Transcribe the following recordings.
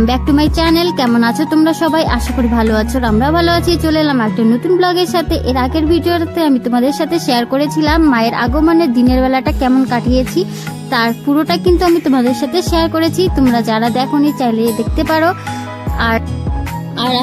Back to my channel. কেমন আছো তোমরা সবাই? আশা করি ভালো আছো, আমরা ভালো আছি। চলে এলাম একটা নতুন ব্লগের সাথে। এর আগের ভিডিওতে আমি তোমাদের সাথে শেয়ার করেছিলাম মায়ের আগমনের দিনের বেলাটা কেমন কাটিয়েছি, তার পুরোটা কিন্তু আমি তোমাদের সাথে শেয়ার করেছি। তোমরা যারা দেখোনি চাইলে দেখতে পারো। আর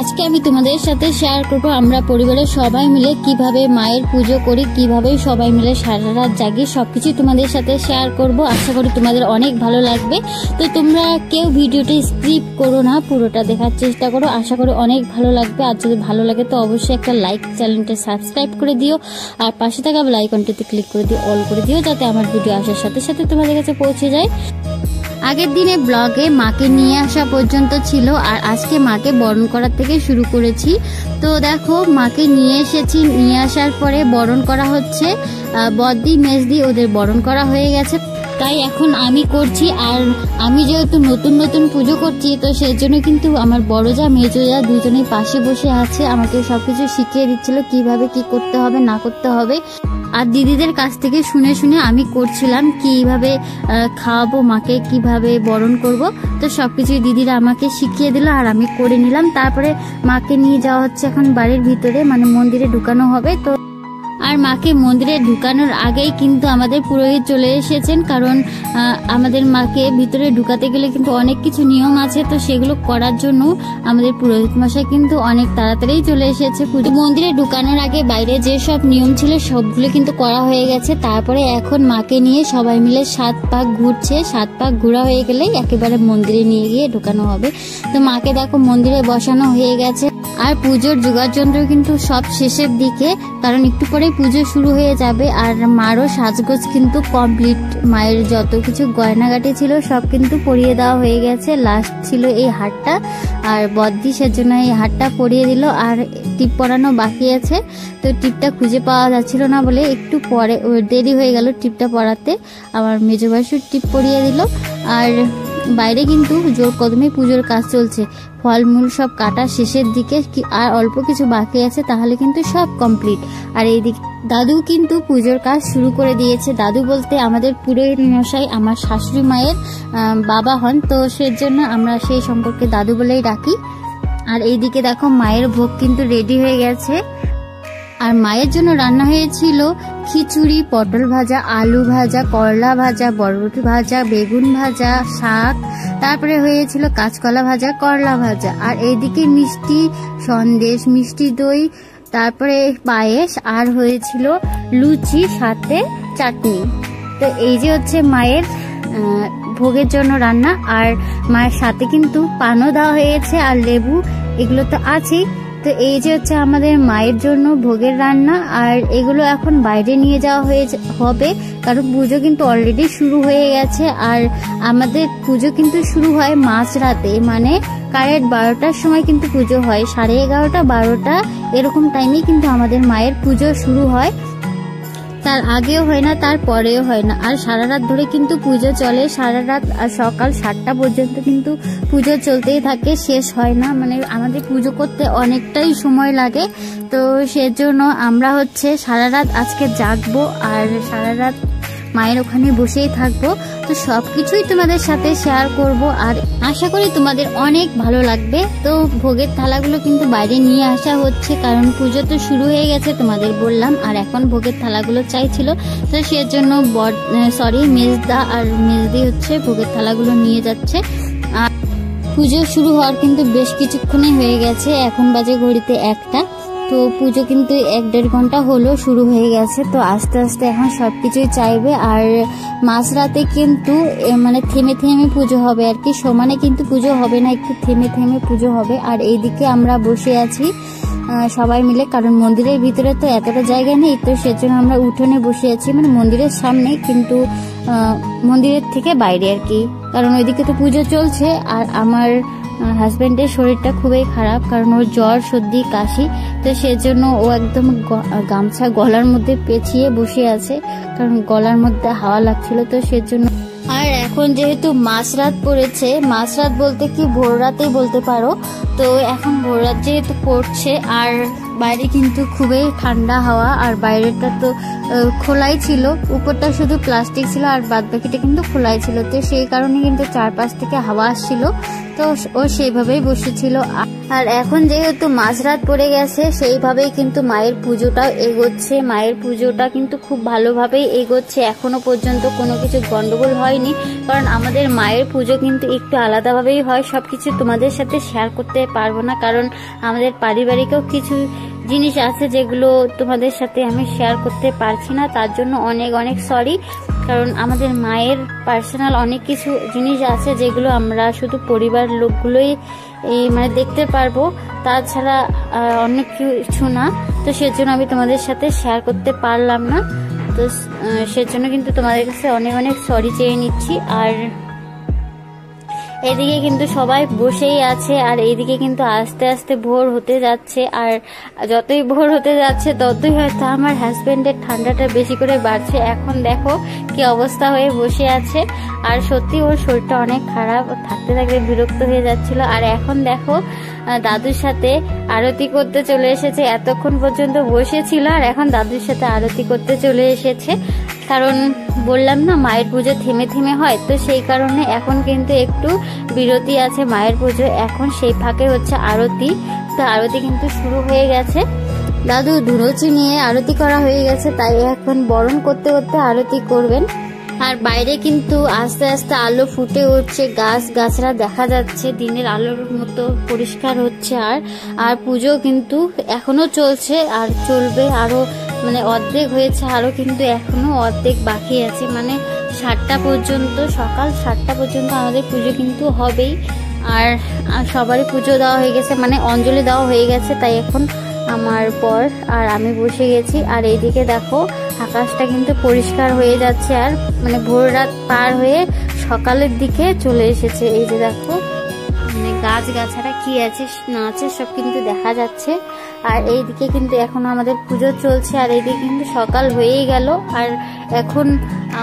আজকে আমি তোমাদের সাথে শেয়ার করবো আমরা পরিবারের সবাই মিলে কিভাবে মায়ের পুজো করি, কিভাবে সবাই মিলে সারা রাত জাগি, সবকিছু তোমাদের সাথে শেয়ার করব। আশা করি তোমাদের অনেক ভালো লাগবে। তো তোমরা কেউ ভিডিওটা স্কিপ করো না, পুরোটা দেখার চেষ্টা করো। আশা করি অনেক ভালো লাগবে। আর যদি ভালো লাগে তো অবশ্যই একটা লাইক, চ্যানেলটা সাবস্ক্রাইব করে দিও, আর পাশে থাকা বেল আইকনটিতে ক্লিক করে দিও, অল করে দিও, যাতে আমার ভিডিও আসার সাথে সাথে তোমাদের কাছে পৌঁছে যায়। আগের দিনে ব্লগে মাকে নিয়ে আসা পর্যন্ত ছিল, আর আজকে মাকে বরণ করার থেকে শুরু করেছি। তো দেখো মাকে নিয়ে এসেছি, নিয়ে আসার পরে বরণ করা হচ্ছে। বদ্দি মেজদি ওদের বরণ করা হয়ে গেছে, তাই এখন আমি করছি। আর আমি যেহেতু নতুন নতুন পুজো করছি, তো সেই জন্য কিন্তু আমার বড় যা মেজো যা দুজনেই পাশে বসে আছে, আমাকে সবকিছু শিখিয়ে দিচ্ছিল কিভাবে কি করতে হবে না করতে হবে। আর দিদিদের কাছ থেকে শুনে শুনে আমি করছিলাম কিভাবে খাওয়াবো মাকে, কিভাবে বরণ করব। তো সবকিছু দিদিরা আমাকে শিখিয়ে দিল আর আমি করে নিলাম। তারপরে মাকে নিয়ে যাওয়া হচ্ছে এখন বাড়ির ভিতরে, মানে মন্দিরে ঢুকানো হবে। তো আর মাকে মন্দিরে ঢুকানোর আগেই কিন্তু আমাদের পুরোহিত চলে এসেছেন, কারণ আমাদের মাকে ভিতরে ঢুকাতে গেলে কিন্তু অনেক কিছু নিয়ম আছে। তো সেগুলো করার জন্য আমাদের পুরোহিত মশাই কিন্তু অনেক তাড়াতাড়ি চলে এসেছে। মন্দিরে ঢুকানোর আগে বাইরে যে সব নিয়ম ছিল সবগুলো কিন্তু করা হয়ে গেছে। তারপরে এখন মাকে নিয়ে সবাই মিলে 7 পাক ঘুরছে। 7 পাক ঘোরা হয়ে গেলেই একেবারে মন্দিরে নিয়ে গিয়ে ঢুকানো হবে। তো মাকে দেখো মন্দিরে বসানো হয়ে গেছে। আর পুজোর যোগাযন্ত্র কিন্তু সব শেষের দিকে, কারণ একটু পরে পুজো শুরু হয়ে যাবে। আর মারও সাজগোজ কিন্তু কমপ্লিট, মায়ের যত কিছু গয়নাগাটি ছিল সব কিন্তু পরিয়ে দেওয়া হয়ে গেছে। লাস্ট ছিল এই হারটা, আর বদ্দি সেজন্য এই হারটা পরিয়ে দিল। আর টিপ পরানো বাকি আছে, তো টিপটা খুঁজে পাওয়া যাচ্ছিল না বলে একটু পরে দেরি হয়ে গেল টিপটা পরাতে। আমার মেজো ভাসুর টিপ পরিয়ে দিল। আর বাইরে কিন্তু জোর কদমে পুজোর কাজ চলছে, ফলমূল সব কাটা শেষের দিকে, আর অল্প কিছু বাকি আছে, তাহলে কিন্তু সব কমপ্লিট। আর এইদিকে দাদু কিন্তু পুজোর কাজ শুরু করে দিয়েছে। দাদু বলতে আমাদের পুরোহিত মশাই আমার শাশুড়ি মায়ের বাবা হন, তো সেজন্য আমরা সেই সম্পর্কে দাদু বলেই ডাকি। আর এইদিকে দেখো মায়ের ভোগ কিন্তু রেডি হয়ে গেছে। আর মায়ের জন্য রান্না হয়েছিল খিচুড়ি, পটল ভাজা, আলু ভাজা, করলা ভাজা, বরবটি ভাজা, বেগুন ভাজা, শাক, তারপরে হয়েছিল কাঁচকলা ভাজা, করলা ভাজা। আর এইদিকে মিষ্টি সন্দেশ, মিষ্টি দই, তারপরে পায়েস, আর হয়েছিল লুচি, সাথে চাটনি। তো এই যে হচ্ছে মায়ের ভোগের জন্য রান্না। আর মায়ের সাথে কিন্তু পানও দেওয়া হয়েছে, আর লেবু, এগুলো তো আছেই। তো এই যে হচ্ছে আমাদের মায়ের জন্য ভোগের রান্না। আর এগুলো এখন বাইরে নিয়ে যাওয়া হবে, কারণ পুজো কিন্তু অলরেডি শুরু হয়ে গেছে। আর আমাদের পুজো কিন্তু শুরু হয় মাঝরাতে, মানে কারেক্ট 12টার সময় কিন্তু পুজো হয়। 11:30, 12টা এরকম টাইমে কিন্তু আমাদের মায়ের পুজো শুরু হয়, তার আগেও হয় না, তার পরেও হয় না। আর সারা রাত ধরে কিন্তু পুজো চলে, সারা রাত। আর সকাল 7টা পর্যন্ত কিন্তু পুজো চলতেই থাকে, শেষ হয় না। মানে আমাদের পুজো করতে অনেকটাই সময় লাগে। তো সেজন্য আমরা হচ্ছে সারা রাত আজকে জাগবো, আর সারা রাত মায়ের ওখানে বসেই থাকবো। তো সবকিছুই তোমাদের সাথে শেয়ার করব, আর আশা করি তোমাদের অনেক ভালো লাগবে। তো ভোগের থালাগুলো কিন্তু বাইরে নিয়ে আসা হচ্ছে, কারণ পুজো তো শুরু হয়ে গেছে তোমাদের বললাম। আর এখন ভোগের থালাগুলো চাইছিল, তো সেজন্য মেজদা আর মেজদি হচ্ছে ভোগের থালাগুলো নিয়ে যাচ্ছে। আর পুজো শুরু হওয়ার কিন্তু বেশ কিছুক্ষণই হয়ে গেছে, এখন বাজে ঘড়িতে 1টা। তো পুজো কিন্তু 1-1.5 ঘন্টা হলো শুরু হয়ে গেছে। তো আস্তে আস্তে এখন সবকিছুই চাইবে। আর মাঝরাতে কিন্তু মানে থেমে থেমে পুজো হবে আর কি, সমানে কিন্তু পুজো হবে না, একটু থেমে থেমে পুজো হবে। আর এইদিকে আমরা বসে আছি সবাই মিলে, কারণ মন্দিরের ভিতরে তো এতটা জায়গা নেই, তো সেজন্য আমরা উঠোনে বসে আছি, মানে মন্দিরের সামনে, কিন্তু মন্দিরের থেকে বাইরে আর কি, কারণ ওইদিকে তো পুজো চলছে। আর আমার হাজব্যান্ডের শরীরটা খুবই খারাপ, কারণ ওর জ্বর, সর্দি, কাশি। তো সেজন্য ও একদম গামছা গলার মধ্যে পেঁচিয়ে বসে আছে, কারণ গলার মধ্যে হাওয়া লাগছিল। তো সেজন্য। আর এখন যেহেতু মাঝরাত পড়েছে, মাঝরাত বলতে কি ভোর রাতেই বলতে পারো, তো এখন ভোর রাত যেহেতু পড়ছে, আর বাইরে কিন্তু খুবই ঠান্ডা হাওয়া। আর বাইরেটা তো খোলাই ছিল, উপরটা শুধু প্লাস্টিক ছিল, আর বাদ বাকিটা কিন্তু খোলাই ছিল। তো সেই কারণে কিন্তু চারপাশ থেকে হাওয়া আসছিল। তো তো ও সেইভাবেই বসেছিল। আর এখন যেহেতু মাঝরাত পড়ে গেছে সেইভাবেই কিন্তু মায়ের পুজোটাও এগোচ্ছে। মায়ের পুজোটা কিন্তু খুব ভালোভাবেই এগোচ্ছে, এখনো পর্যন্ত কোনো কিছু গন্ডগোল হয়নি। কারণ আমাদের মায়ের পুজো কিন্তু একটু আলাদাভাবেই হয়, সবকিছু তোমাদের সাথে শেয়ার করতে পারবো না, কারণ আমাদের পারিবারিকও কিছু জিনিস আছে যেগুলো তোমাদের সাথে আমি শেয়ার করতে পারছি না। তার জন্য অনেক অনেক সরি, কারণ আমাদের মায়ের পার্সোনাল অনেক কিছু জিনিস আছে যেগুলো আমরা শুধু পরিবার লোকগুলোই মানে দেখতে পারবো, তাছাড়া অন্য কিছু না। তো সেজন্য আমি তোমাদের সাথে শেয়ার করতে পারলাম না। তো সেজন্য কিন্তু তোমাদের কাছে অনেক অনেক সরি চেয়ে নিচ্ছি। আর এদিকে কিন্তু সবাই বসেই আছে, আর এইদিকে কিন্তু আস্তে আস্তে ভোর হতে যাচ্ছে। আর যতই ভোর হতে যাচ্ছে ততই হয়তো আমার হাজবেন্ডের ঠান্ডাটা বেশি করে বাড়ছে। এখন দেখো কি অবস্থা হয়ে বসে আছে, আর সত্যি ওর শরীরটা অনেক খারাপ, থাকতে থাকতে বিরক্ত হয়ে যাচ্ছিল। আর এখন দেখো দাদুর সাথে আরতি করতে চলে এসেছে। এতক্ষণ পর্যন্ত বসেছিল আর এখন দাদুর সাথে আরতি করতে চলে এসেছে। কারণ বললাম না মায়ের পুজো থেমে থেমে হয়, তো সেই কারণে এখন কিন্তু একটু বিরতি আছে মায়ের পুজো। এখন সেই ফাঁকে হচ্ছে আরতি, তো আরতি কিন্তু শুরু হয়ে গেছে। দাদু ধুনুচি নিয়ে আরতি করা হয়ে গেছে, তাই এখন বরণ করতে করতে আরতি করবেন। আর বাইরে কিন্তু আস্তে আস্তে আলো ফুটে উঠছে, গাছরা দেখা যাচ্ছে, দিনের আলোর মতো পরিষ্কার হচ্ছে। আর পুজো কিন্তু এখনো চলছে আর চলবে, আরো মানে অর্ধেক হয়েছে, আরো কিন্তু এখনো অর্ধেক বাকি আছে। মানে 7টা পর্যন্ত, সকাল 7টা পর্যন্ত আমাদের পুজো কিন্তু হবেই। আর সবারই পুজো দেওয়া হয়ে গেছে, মানে অঞ্জলি দেওয়া হয়ে গেছে, তাই এখন আমার পর আর আমি বসে গেছি। আর এইদিকে দেখো আকাশটা কিন্তু পরিষ্কার হয়ে যাচ্ছে, আর মানে ভোর রাত পার হয়ে সকালের দিকে চলে এসেছে। এই যে দেখো মানে গাছগাছারা কি আছে না আছে সব কিন্তু দেখা যাচ্ছে। আর এইদিকে কিন্তু এখন আমাদের পুজো চলছে, আর এইদিকে কিন্তু সকাল হয়েই গেল। আর এখন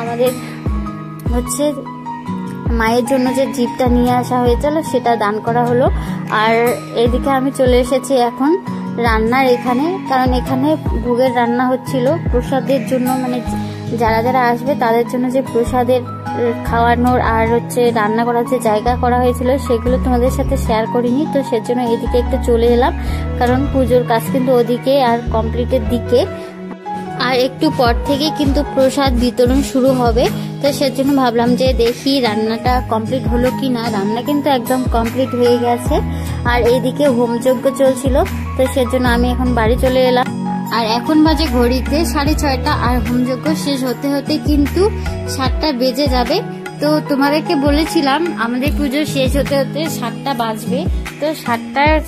আমাদের হচ্ছে মায়ের জন্য যে জিপটা নিয়ে আসা হয়েছিল সেটা দান করা হলো। আর এদিকে আমি চলে এসেছি এখন রান্নার এখানে, কারণ এখানে ভোগের রান্না হচ্ছিল প্রসাদের জন্য, মানে যারা যারা আসবে তাদের জন্য যে প্রসাদের খাওয়ানোর আর হচ্ছে রান্না করার যে জায়গা করা হয়েছিল সেগুলো তোমাদের সাথে শেয়ার করিনি। তো সেজন্য এদিকে একটু চলে এলাম, কারণ পুজোর কাজ কিন্তু ওদিকে আর কমপ্লিটের দিকে, আর একটু পর থেকে কিন্তু প্রসাদ বিতরণ শুরু হবে। তো সেজন্য ভাবলাম যে দেখি রান্নাটা কমপ্লিট হলো কি না। রান্না কিন্তু একদম কমপ্লিট হয়ে গেছে, আর এইদিকে হোমযজ্ঞ চলছিল। তো সেজন্য আমি এখন বাড়ি চলে এলাম। আর এখন বাজে ঘড়িতে 6:30, আর হোমযজ্ঞ শেষ হতে হতে কিন্তু 7টা বেজে যাবে। তো তোমাদেরকে বলেছিলাম আমাদের পুজো শেষ হতে হতে 7টা বাজবে, তো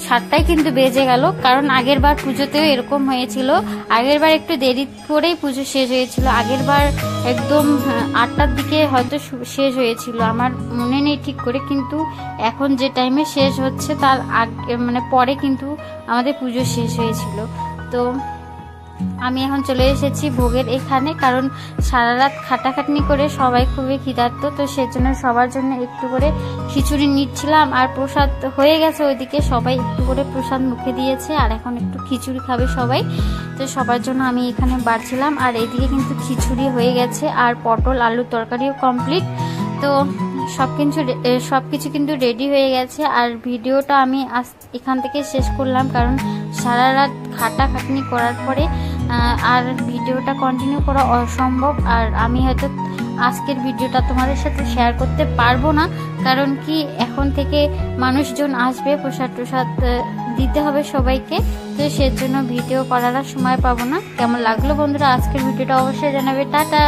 7টায় কিন্তু বেজে গেল। কারণ আগের বার পুজোতেও এরকম হয়েছিল, আগের বার একটু দেরি করেই পুজো শেষ হয়েছিল। আগের বার একদম 8টার দিকে হয়তো শেষ হয়েছিল, আমার মনে নেই ঠিক করে, কিন্তু এখন যে টাইমে শেষ হচ্ছে তার আগে মানে পরে কিন্তু আমাদের পুজো শেষ হয়েছিল। তো আমি এখন চলে এসেছি ভোগের এখানে, কারণ সারা রাত খাটাখাটনি করে সবাই খুবই ক্ষিধার্ত, তো সেজন্য সবার জন্য একটু করে খিচুড়ি নিচ্ছিলাম। আর প্রসাদ হয়ে গেছে ওইদিকে, সবাই একটু করে প্রসাদ মুখে দিয়েছে, আর এখন একটু খিচুড়ি খাবে সবাই। তো সবার জন্য আমি এখানে বাড়ছিলাম। আর এইদিকে কিন্তু খিচুড়ি হয়ে গেছে, আর পটল আলুর তরকারিও কমপ্লিট। তো সবকিছু কিন্তু রেডি হয়ে গেছে। আর ভিডিওটা আমি এখান থেকে শেষ করলাম, কারণ সারা রাত খাটাখাটনি করার পরে আর ভিডিওটা কন্টিনিউ করা অসম্ভব। আর আমি হয়তো আজকের ভিডিওটা তোমাদের সাথে শেয়ার করতে পারবো না, কারণ কি এখন থেকে মানুষজন আসবে, প্রসাদ দিতে হবে সবাইকে, তো সেজন্য ভিডিও করার সময় পাবো না। কেমন লাগলো বন্ধুরা আজকের ভিডিওটা অবশ্যই জানাবে। টাটা।